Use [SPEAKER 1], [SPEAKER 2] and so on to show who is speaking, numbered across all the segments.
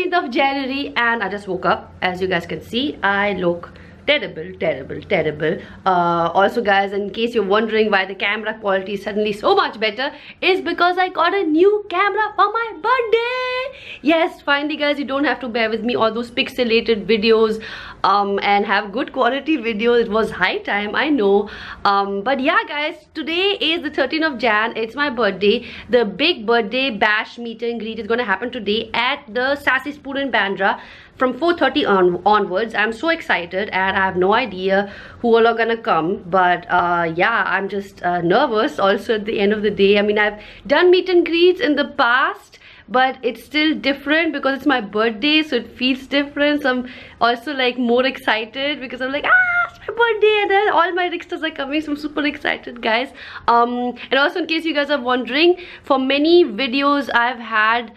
[SPEAKER 1] 13th of January and I just woke up. As you guys can see, I look terrible. Also guys, in case you're wondering why the camera quality is suddenly so much better, is because I got a new camera for my birthday. Yes, finally guys, you don't have to bear with me all those pixelated videos and have good quality videos. It was high time, I know. But yeah guys, today is the 13th of Jan. It's my birthday. The big birthday bash meet and greet is going to happen today at the Sassy Spoon in Bandra from 4:30 onwards. I'm so excited and I have no idea who all are gonna come, but yeah, I'm just nervous also at the end of the day. I mean, I've done meet and greets in the past, but it's still different because it's my birthday, so it feels different. So I'm also like more excited because I'm like, it's my birthday and then all my rickstas are coming, so I'm super excited guys. And also in case you guys are wondering, for many videos I've had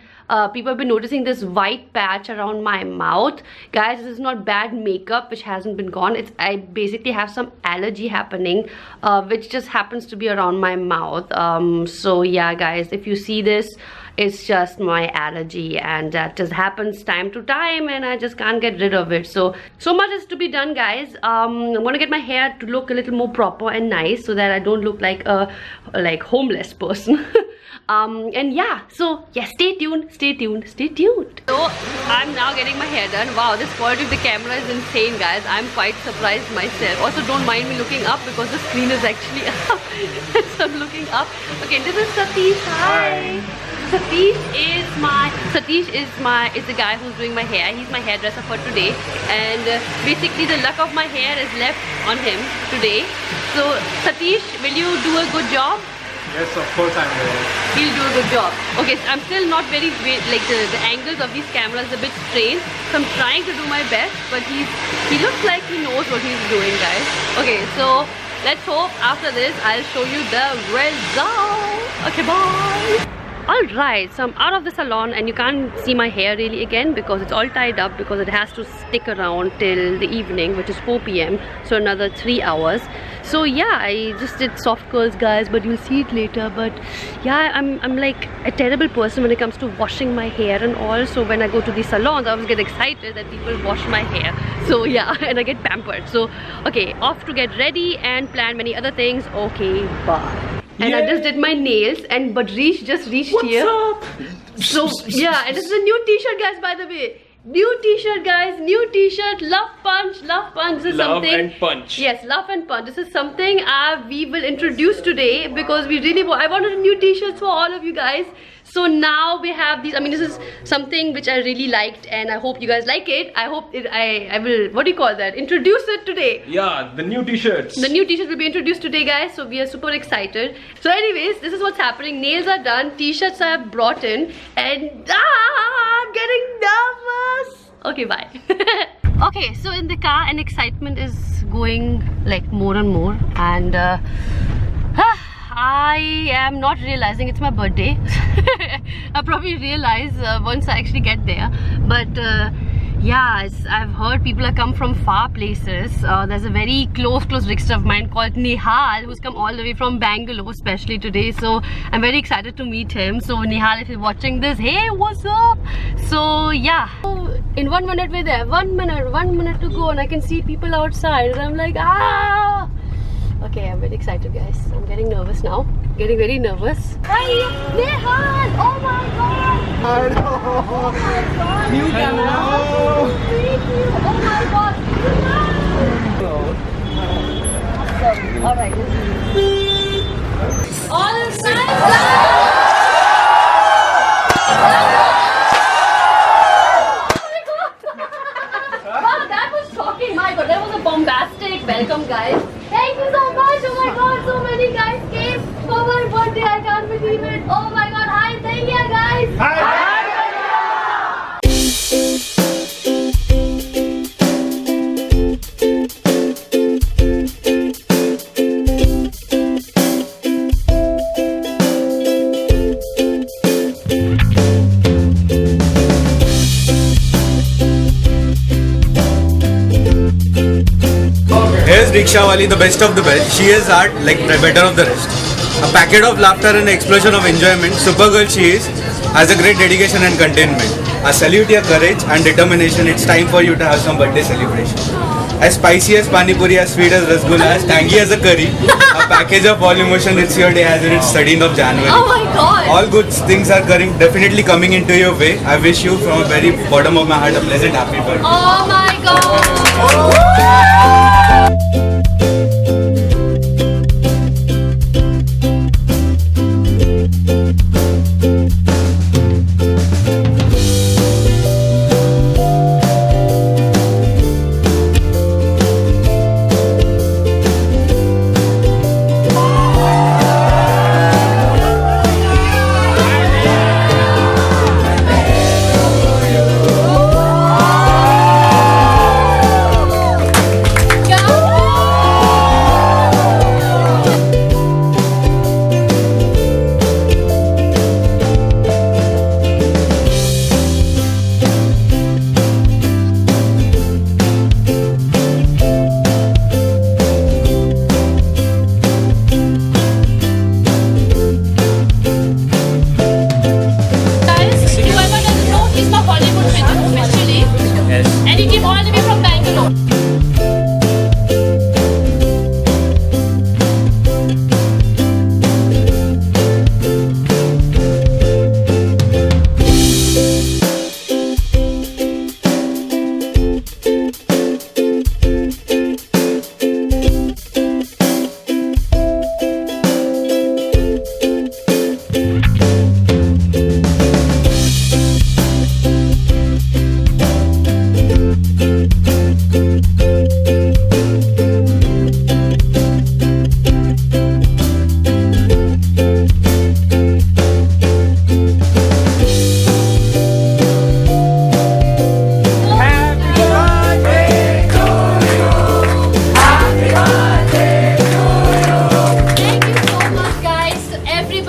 [SPEAKER 1] people have been noticing this white patch around my mouth. Guys, this is not bad makeup which hasn't been gone. It's I basically have some allergy happening which just happens to be around my mouth. So yeah guys, if you see this, it's just my allergy and that just happens time to time and I just can't get rid of it. So much is to be done guys. I'm gonna get my hair to look a little more proper and nice so that I don't look like a homeless person. And yeah, so yeah, stay tuned. So I'm now getting my hair done. Wow, this quality of the camera is insane guys. I'm quite surprised myself. Also don't mind me looking up because the screen is actually up. So I'm looking up. Okay, this is Satish. Hi. Satish is the guy who's doing my hair. He's my hairdresser for today, and basically the luck of my hair is left on him today. So Satish, will you do a good job?
[SPEAKER 2] Yes, of course I will.
[SPEAKER 1] He'll do a good job. Okay, so I'm still not very like the angles of these cameras are a bit strange, so I'm trying to do my best, but he looks like he knows what he's doing guys. Okay, so let's hope after this I'll show you the result. Okay, bye. Alright, so I'm out of the salon and you can't see my hair really again because it's all tied up because it has to stick around till the evening, which is 4 PM, so another 3 hours. So yeah, I just did soft curls guys, but you'll see it later. But yeah, I'm like a terrible person when it comes to washing my hair and all. So when I go to the salons, I always get excited that people wash my hair. So yeah, and I get pampered. So okay, off to get ready and plan many other things. Okay, bye. And yay. I just did my nails and Badrish just reached here.
[SPEAKER 2] What's up?
[SPEAKER 1] So yeah, and this is a new t-shirt guys, by the way. New t-shirt guys, new t-shirt. Love punch. This is
[SPEAKER 2] love
[SPEAKER 1] something.
[SPEAKER 2] And punch.
[SPEAKER 1] Yes, love and punch. This is something we will introduce today because we really I wanted a new t-shirts for all of you guys. So now we have these. I mean, this is something which I really liked and I hope you guys like it. I hope I will, what do you call that, introduce it today.
[SPEAKER 2] Yeah, the new t-shirts.
[SPEAKER 1] The new t-shirts will be introduced today guys, so we are super excited. So anyways, this is what's happening. Nails are done, t-shirts I have brought in, and I'm getting nervous. Okay, bye. Okay, so in the car and excitement is going like more and more, and I am not realizing it's my birthday. I'll probably realize once I actually get there. But yeah, I've heard people have come from far places. There's a very close rickster of mine called Nihal who's come all the way from Bangalore especially today. So I'm very excited to meet him. So Nihal, if you're watching this, hey, what's up? So yeah, in 1 minute we're there. 1 minute to go and I can see people outside and I'm like, ah! Okay, I'm very excited guys. I'm getting nervous now. Getting very nervous. Hi, Nihal! Oh my god!
[SPEAKER 2] Hello!
[SPEAKER 1] Oh my god!
[SPEAKER 2] New camera!
[SPEAKER 1] Oh my god!
[SPEAKER 2] Hello!
[SPEAKER 1] Awesome. Alright, all inside! Wow, that was shocking. My god, that was a bombastic welcome guys. Thank you so much. Oh my god, so many guys came for my birthday. I can't believe it. Oh my god, hi, thank you guys.
[SPEAKER 2] Hi!
[SPEAKER 3] Here's Diksha Wali, the best of the best. She is art, like the better of the rest. A packet of laughter and an explosion of enjoyment. Super girl she is, has a great dedication and containment. I salute your courage and determination. It's time for you to have some birthday celebration. As spicy as pani puri, as sweet as rasgulla, as tangy as a curry, a package of all emotion. It's your day, as in it's 13th of January.
[SPEAKER 1] Oh my God!
[SPEAKER 3] All good things are definitely coming into your way. I wish you from a very bottom of my heart a pleasant happy birthday.
[SPEAKER 1] Oh my God! And he came all the way from Bangalore.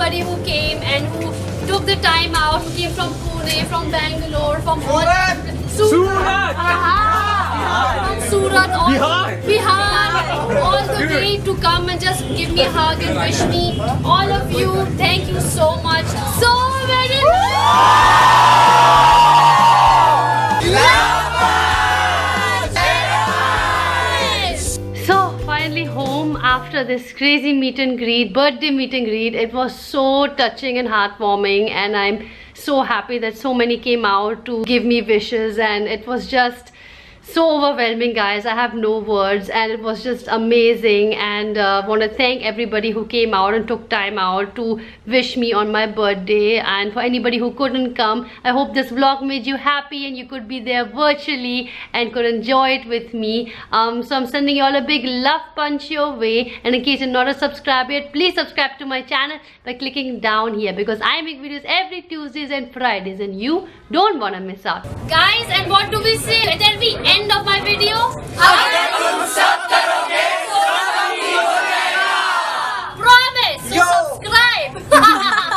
[SPEAKER 1] Who came and who took the time out, who came from Pune, from Bangalore, from all Surat, from Surat, Bihar, all the way to come and just give me a hug and wish me. All of you, thank you so much, so very So finally home after this crazy meet and greet, birthday meet and greet. It was so touching and heartwarming, and I'm so happy that so many came out to give me wishes, and it was just so overwhelming, guys. I have no words, and it was just amazing. And want to thank everybody who came out and took time out to wish me on my birthday. And for anybody who couldn't come, I hope this vlog made you happy and you could be there virtually and could enjoy it with me. So I'm sending you all a big love punch your way, and in case you're not a subscriber yet, please subscribe to my channel by clicking down here, because I make videos every Tuesdays and Fridays and you don't want to miss out, guys. And what do we say at the end of